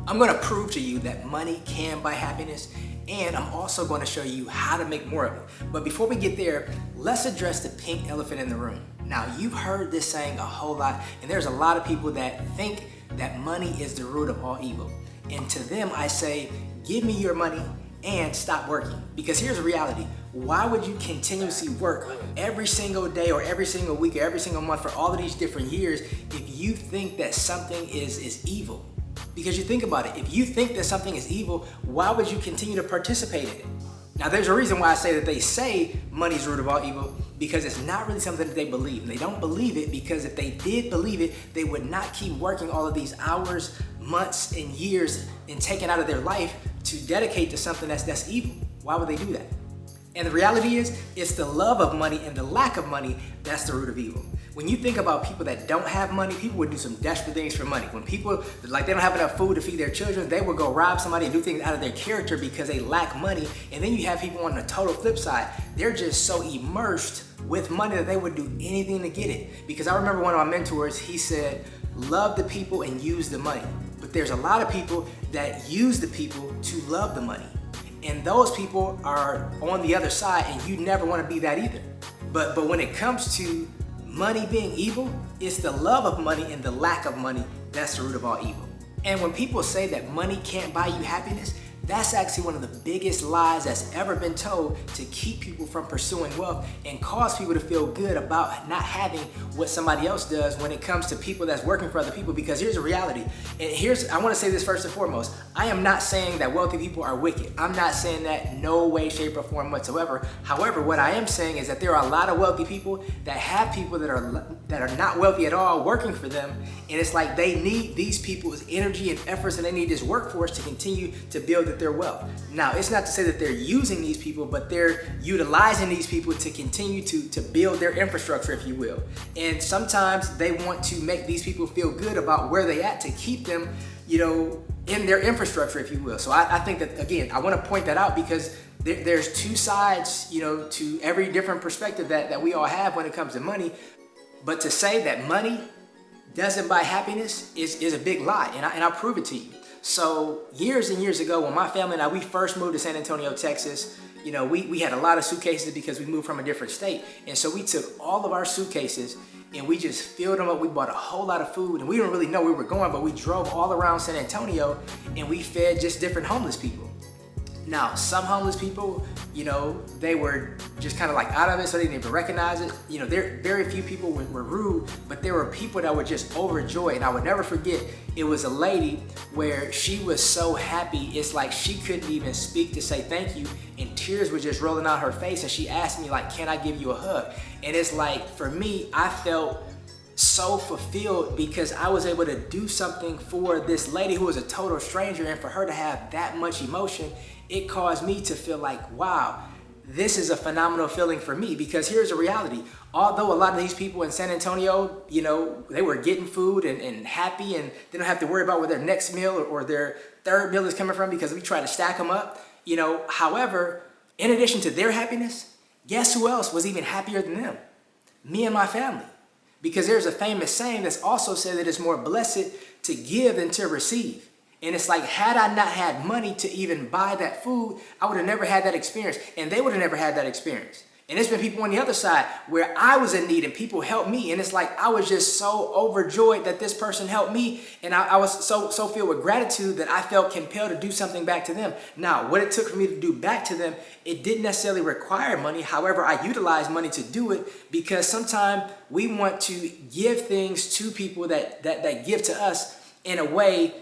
I'm going to prove to you that money can buy happiness, and I'm also going to show you how to make more of it. But before we get there, let's address the pink elephant in the room. Now, you've heard this saying a whole lot, and there's a lot of people that think that money is the root of all evil. And to them, I say, give me your money and stop working. Because here's the reality. Why would you continuously work every single day or every single week or every single month for all of these different years if you think that something is evil? Because you think about it, if you think that something is evil, why would you continue to participate in it? Now, there's a reason why I say that they say money's the root of all evil, because it's not really something that they believe. And they don't believe it because if they did believe it, they would not keep working all of these hours, months, and years and taking out of their life to dedicate to something that's evil. Why would they do that? And the reality is, it's the love of money and the lack of money that's the root of evil. When you think about people that don't have money, people would do some desperate things for money. When people, like they don't have enough food to feed their children, they would go rob somebody and do things out of their character because they lack money. And then you have people on the total flip side. They're just so immersed with money that they would do anything to get it. Because I remember one of my mentors, he said, love the people and use the money. But there's a lot of people that use the people to love the money. And those people are on the other side, and you never want to be that either. But when it comes to money being evil, it's the love of money and the lack of money that's the root of all evil. And when people say that money can't buy you happiness, that's actually one of the biggest lies that's ever been told to keep people from pursuing wealth and cause people to feel good about not having what somebody else does when it comes to people that's working for other people. Because here's the reality, and I want to say this first and foremost. I am not saying that wealthy people are wicked. I'm not saying that no way, shape, or form whatsoever. However, what I am saying is that there are a lot of wealthy people that have people that are not wealthy at all working for them, and it's like they need these people's energy and efforts, and they need this workforce to continue to build their wealth. Now, it's not to say that they're using these people, but they're utilizing these people to continue to build their infrastructure, if you will. And sometimes they want to make these people feel good about where they at to keep them, in their infrastructure, if you will. So I think that, again, I want to point that out because there's two sides, to every different perspective that we all have when it comes to money. But to say that money doesn't buy happiness is a big lie, and I'll prove it to you. So years and years ago, when my family and we first moved to San Antonio, Texas, we had a lot of suitcases because we moved from a different state. And so we took all of our suitcases and we just filled them up. We bought a whole lot of food, and we didn't really know where we were going, but we drove all around San Antonio and we fed just different homeless people. Now, some homeless people, they were just kind of like out of it, so they didn't even recognize it. There very few people were rude, but there were people that were just overjoyed. And I would never forget, it was a lady where she was so happy, it's like she couldn't even speak to say thank you, and tears were just rolling out her face. And she asked me, like, can I give you a hug? And it's like, for me, I felt so fulfilled because I was able to do something for this lady who was a total stranger, and for her to have that much emotion, it caused me to feel like, wow, this is a phenomenal feeling for me. Because here's the reality. Although a lot of these people in San Antonio, they were getting food and happy, and they don't have to worry about where their next meal or their third meal is coming from because we try to stack them up, However, in addition to their happiness, guess who else was even happier than them? Me and my family. Because there's a famous saying that's also said that it's more blessed to give than to receive. And it's like, had I not had money to even buy that food, I would have never had that experience, and they would have never had that experience. And there's been people on the other side where I was in need and people helped me, and it's like I was just so overjoyed that this person helped me, and I was so filled with gratitude that I felt compelled to do something back to them. Now, what it took for me to do back to them, it didn't necessarily require money. However, I utilized money to do it because sometimes we want to give things to people that give to us in a way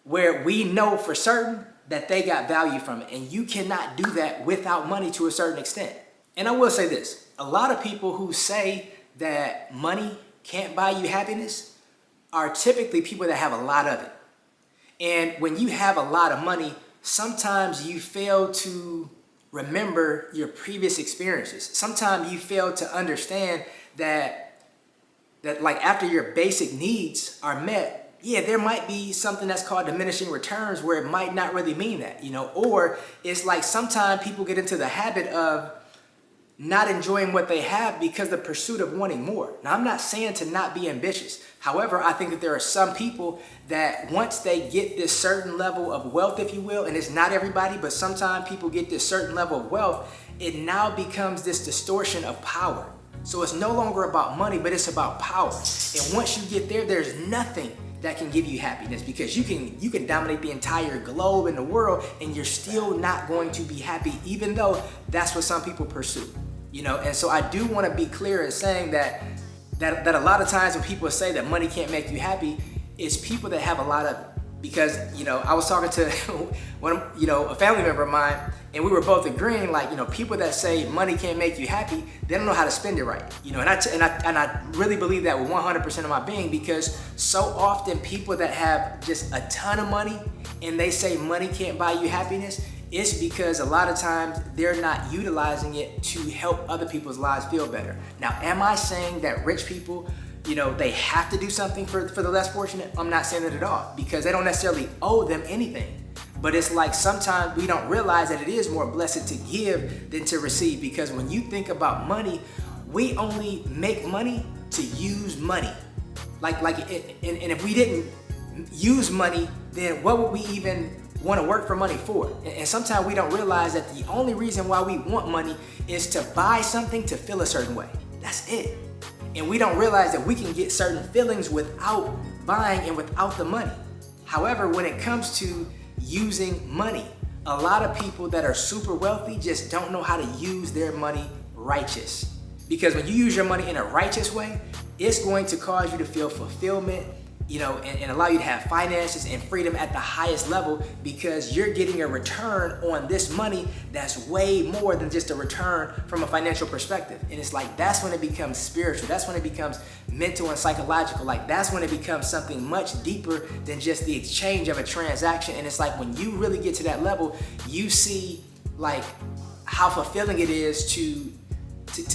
where we know for certain that they got value from it. And you cannot do that without money to a certain extent. And I will say this, a lot of people who say that money can't buy you happiness are typically people that have a lot of it. And when you have a lot of money, sometimes you fail to remember your previous experiences. Sometimes you fail to understand that like after your basic needs are met, yeah, there might be something that's called diminishing returns where it might not really mean that, or it's like sometimes people get into the habit of not enjoying what they have because the pursuit of wanting more. Now, I'm not saying to not be ambitious. However, I think that there are some people that once they get this certain level of wealth, if you will, and it's not everybody, but sometimes people get this certain level of wealth, it now becomes this distortion of power. So it's no longer about money, but it's about power. And once you get there, there's nothing that can give you happiness, because you can dominate the entire globe and the world and you're still not going to be happy, even though that's what some people pursue. And so I do want to be clear in saying that a lot of times when people say that money can't make you happy, it's people that have a lot of it. Because, I was talking to a family member of mine, and we were both agreeing, people that say money can't make you happy, they don't know how to spend it right. And I really believe that with 100% of my being, because so often people that have just a ton of money and they say money can't buy you happiness, it's because a lot of times they're not utilizing it to help other people's lives feel better. Now, am I saying that rich people, they have to do something for the less fortunate? I'm not saying that at all, because they don't necessarily owe them anything. But it's like sometimes we don't realize that it is more blessed to give than to receive, because when you think about money, we only make money to use money. And if we didn't use money, then what would we even want to work for money for? And sometimes we don't realize that the only reason why we want money is to buy something to feel a certain way. That's it. And we don't realize that we can get certain feelings without buying and without the money. However, when it comes to using money, a lot of people that are super wealthy just don't know how to use their money righteous. Because when you use your money in a righteous way, it's going to cause you to feel fulfillment, and allow you to have finances and freedom at the highest level, because you're getting a return on this money that's way more than just a return from a financial perspective. And it's like, that's when it becomes spiritual. That's when it becomes mental and psychological. That's when it becomes something much deeper than just the exchange of a transaction. And it's like, when you really get to that level, you see how fulfilling it is to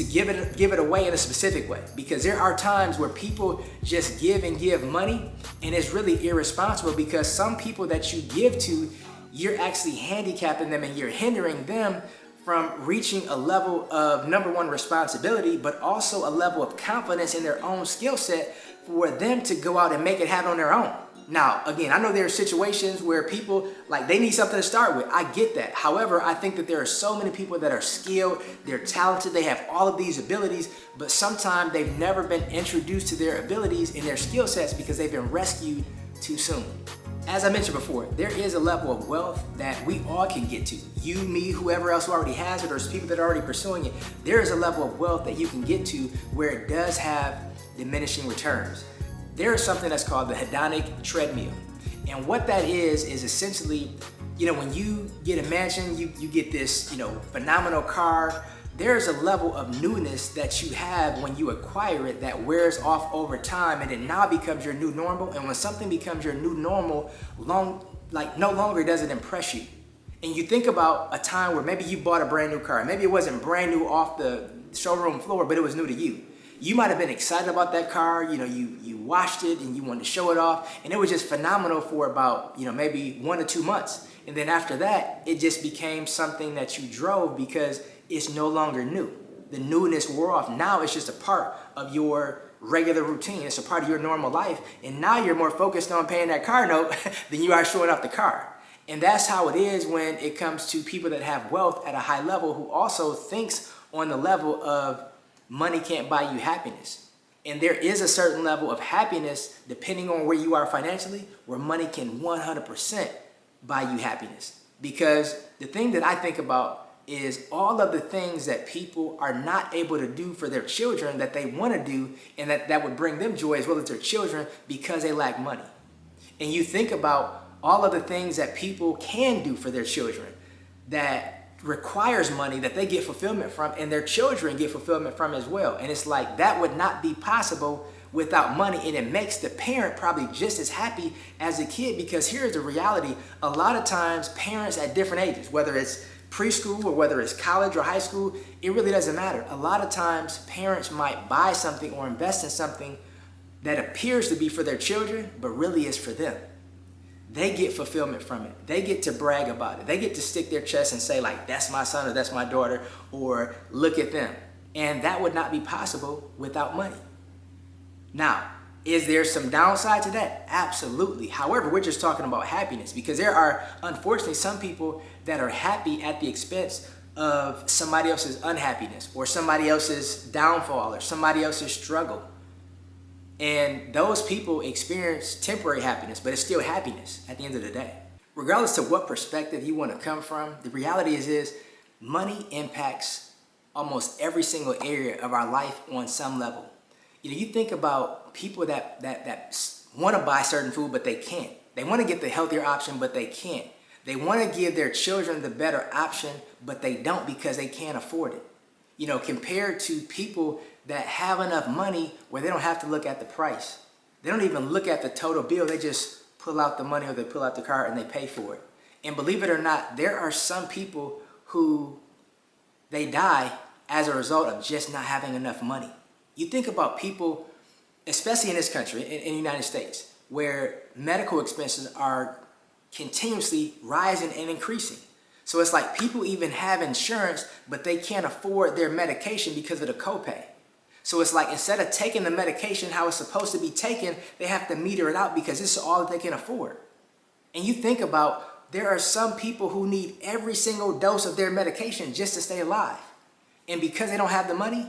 give it away in a specific way. Because there are times where people just give money, and it's really irresponsible, because some people that you give to, you're actually handicapping them and you're hindering them from reaching a level of, number one, responsibility, but also a level of confidence in their own skill set for them to go out and make it happen on their own. Now, again, I know there are situations where people, they need something to start with. I get that. However, I think that there are so many people that are skilled, they're talented, they have all of these abilities, but sometimes they've never been introduced to their abilities and their skill sets because they've been rescued too soon. As I mentioned before, there is a level of wealth that we all can get to. You, me, whoever else who already has it, or people that are already pursuing it. There is a level of wealth that you can get to where it does have diminishing returns. There is something that's called the hedonic treadmill. And what that is essentially, when you get a mansion, you get this, phenomenal car. There's a level of newness that you have when you acquire it that wears off over time, and it now becomes your new normal. And when something becomes your new normal, no longer does it impress you. And you think about a time where maybe you bought a brand new car. Maybe it wasn't brand new off the showroom floor, but it was new to you. You might have been excited about that car, you washed it and you wanted to show it off, and it was just phenomenal for about, maybe 1 to 2 months. And then after that, it just became something that you drove because it's no longer new. The newness wore off. Now it's just a part of your regular routine. It's a part of your normal life. And now you're more focused on paying that car note than you are showing off the car. And that's how it is when it comes to people that have wealth at a high level, who also thinks on the level of money can't buy you happiness. And there is a certain level of happiness, depending on where you are financially, where money can 100% buy you happiness. Because the thing that I think about is all of the things that people are not able to do for their children that they want to do, and that would bring them joy as well as their children, because they lack money. And you think about all of the things that people can do for their children that requires money, that they get fulfillment from, and their children get fulfillment from as well. And it's like, that would not be possible without money, and it makes the parent probably just as happy as the kid. Because here's the reality: a lot of times parents at different ages, whether it's preschool or whether it's college or high school, it really doesn't matter. A lot of times parents might buy something or invest in something that appears to be for their children, but really is for them. they get fulfillment from it. They get to brag about it. They get to stick their chest and say like, that's my son or that's my daughter, or look at them. And that would not be possible without money. Now, is there some downside to that? Absolutely. However, we're just talking about happiness, because there are, unfortunately, some people that are happy at the expense of somebody else's unhappiness or somebody else's downfall or somebody else's struggle. And those people experience temporary happiness, but it's still happiness at the end of the day. Regardless of what perspective you want to come from, the reality is money impacts almost every single area of our life on some level. You know, you think about people that want to buy certain food, but they can't. They want to get the healthier option, but they can't. They want to give their children the better option, but they don't because they can't afford it. You know, compared to people that have enough money where they don't have to look at the price. They don't even look at the total bill. They just pull out the money or they pull out the card and they pay for it. And believe it or not, there are some people who they die as a result of just not having enough money. You think about people, especially in this country, in the United States, where medical expenses are continuously rising and increasing. So it's like people even have insurance, but they can't afford their medication because of the copay. So it's like instead of taking the medication how it's supposed to be taken, they have to meter it out because this is all that they can afford. And you think about, there are some people who need every single dose of their medication just to stay alive. And because they don't have the money,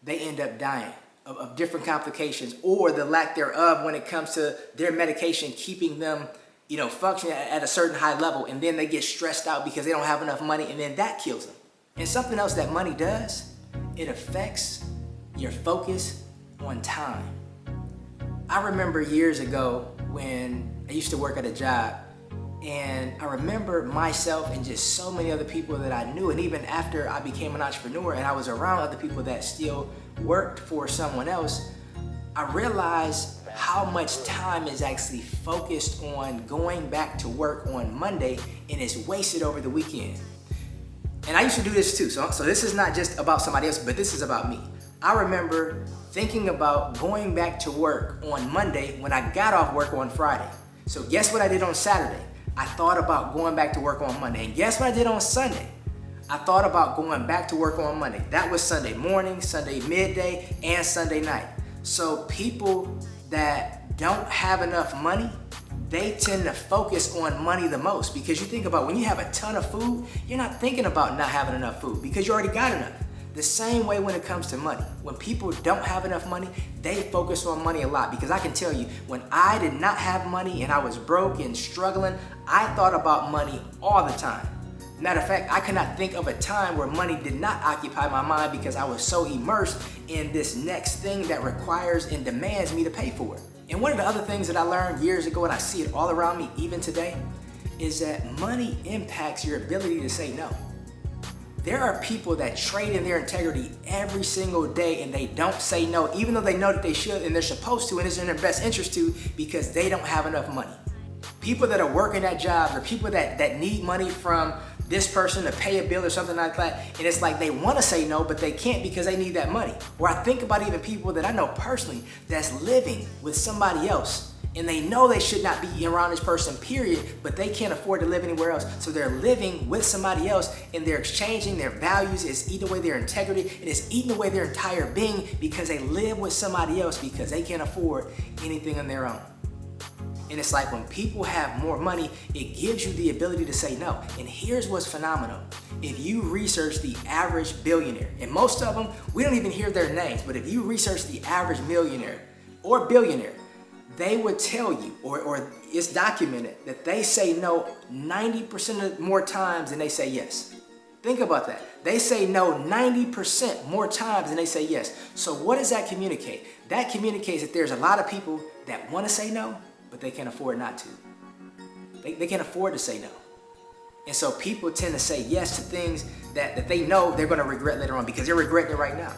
they end up dying of different complications or the lack thereof when it comes to their medication keeping them, you know, functioning at a certain high level, and then they get stressed out because they don't have enough money, and then that kills them. And something else that money does, it affects your focus on time. I remember years ago when I used to work at a job, and I remember myself and just so many other people that I knew, and even after I became an entrepreneur and I was around other people that still worked for someone else, I realized how much time is actually focused on going back to work on Monday and is wasted over the weekend. And I used to do this too, so this is not just about somebody else, but this is about me. I remember thinking about going back to work on Monday when I got off work on Friday. So guess what I did on Saturday? I thought about going back to work on Monday. And guess what I did on Sunday? I thought about going back to work on Monday. That was Sunday morning, Sunday midday, and Sunday night. So people that don't have enough money, they tend to focus on money the most, because you think about when you have a ton of food, you're not thinking about not having enough food because you already got enough. The same way when it comes to money. When people don't have enough money, they focus on money a lot, because I can tell you, when I did not have money and I was broke and struggling, I thought about money all the time. Matter of fact, I could not think of a time where money did not occupy my mind, because I was so immersed in this next thing that requires and demands me to pay for it. And one of the other things that I learned years ago, and I see it all around me even today, is that money impacts your ability to say no. There are people that trade in their integrity every single day and they don't say no, even though they know that they should and they're supposed to and it's in their best interest to, because they don't have enough money. People that are working at jobs, or people that need money from this person to pay a bill or something like that, and it's like they want to say no, but they can't because they need that money. Or I think about even people that I know personally that's living with somebody else, and they know they should not be around this person, period, but they can't afford to live anywhere else. So they're living with somebody else, and they're exchanging their values. It's eating away their integrity, and it's eating away their entire being because they live with somebody else because they can't afford anything on their own. And it's like when people have more money, it gives you the ability to say no. And here's what's phenomenal. If you research the average billionaire, and most of them, we don't even hear their names, but if you research the average millionaire or billionaire, they would tell you, or it's documented, that they say no 90% more times than they say yes. Think about that. They say no 90% more times than they say yes. So what does that communicate? That communicates that there's a lot of people that want to say no, but they can't afford not to. They can't afford to say no. And so people tend to say yes to things that they know they're going to regret later on because they're regretting it right now.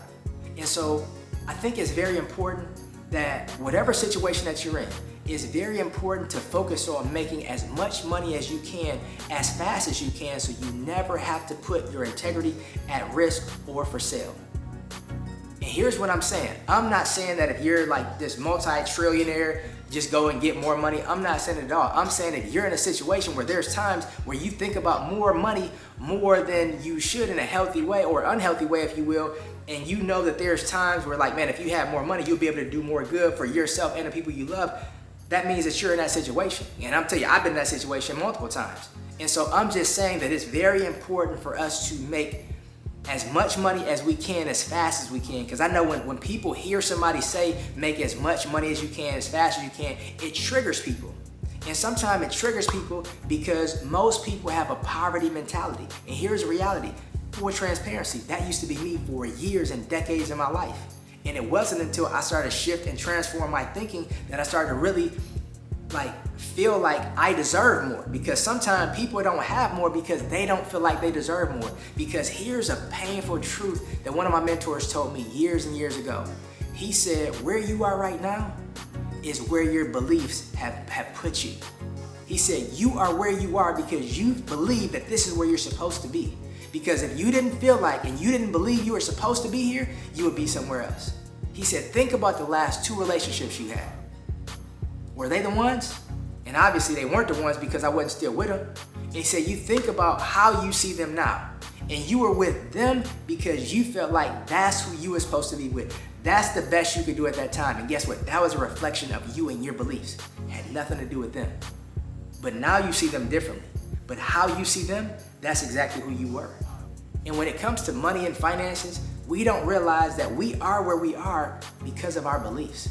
And so I think it's very important that whatever situation that you're in, it's very important to focus on making as much money as you can, as fast as you can, so you never have to put your integrity at risk or for sale. And here's what I'm saying. I'm not saying that if you're like this multi-trillionaire, just go and get more money. I'm not saying it at all. I'm saying that you're in a situation where there's times where you think about more money more than you should in a healthy way or unhealthy way, if you will. And you know that there's times where, like, man, if you have more money, you'll be able to do more good for yourself and the people you love. That means that you're in that situation. And I'm telling you, I've been in that situation multiple times. And so I'm just saying that it's very important for us to make as much money as we can as fast as we can. Because I know when people hear somebody say, make as much money as you can, as fast as you can, it triggers people. And sometimes it triggers people because most people have a poverty mentality. And here's the reality, full transparency, that used to be me for years and decades in my life. And it wasn't until I started to shift and transform my thinking that I started to really feel like I deserve more. Because sometimes people don't have more because they don't feel like they deserve more. Because here's a painful truth that one of my mentors told me years and years ago. He said, where you are right now is where your beliefs have put you. He said, you are where you are because you believe that this is where you're supposed to be. Because if you didn't feel like and you didn't believe you were supposed to be here, you would be somewhere else. He said, think about the last 2 relationships you had. Were they the ones? And obviously they weren't the ones because I wasn't still with them. And he said, you think about how you see them now. And you were with them because you felt like that's who you were supposed to be with. That's the best you could do at that time. And guess what? That was a reflection of you and your beliefs. It had nothing to do with them. But now you see them differently. But how you see them, that's exactly who you were. And when it comes to money and finances, we don't realize that we are where we are because of our beliefs.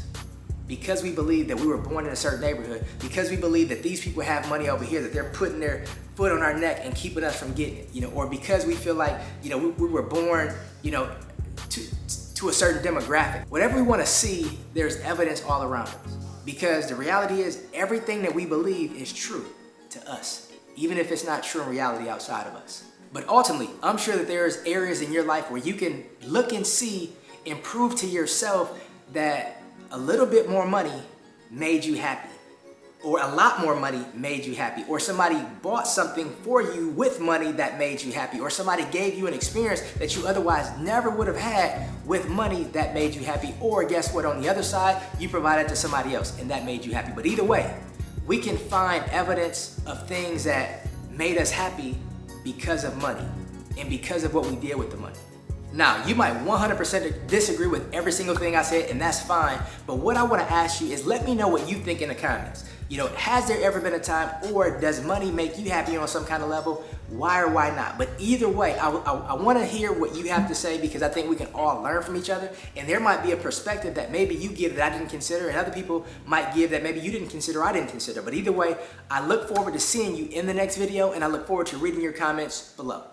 Because we believe that we were born in a certain neighborhood, because we believe that these people have money over here, that they're putting their foot on our neck and keeping us from getting it, or because we feel like, we were born, to a certain demographic. Whatever we want to see, there's evidence all around us. Because the reality is everything that we believe is true to us, even if it's not true in reality outside of us. But ultimately, I'm sure that there's areas in your life where you can look and see and prove to yourself that a little bit more money made you happy, or a lot more money made you happy, or somebody bought something for you with money that made you happy, or somebody gave you an experience that you otherwise never would have had with money that made you happy, or guess what, on the other side, you provided to somebody else and that made you happy. But either way, we can find evidence of things that made us happy because of money and because of what we did with the money. Now, you might 100% disagree with every single thing I said, and that's fine. But what I want to ask you is let me know what you think in the comments. Has there ever been a time, or does money make you happy on some kind of level? Why or why not? But either way, I want to hear what you have to say because I think we can all learn from each other. And there might be a perspective that maybe you give that I didn't consider, and other people might give that maybe you didn't consider, I didn't consider. But either way, I look forward to seeing you in the next video, and I look forward to reading your comments below.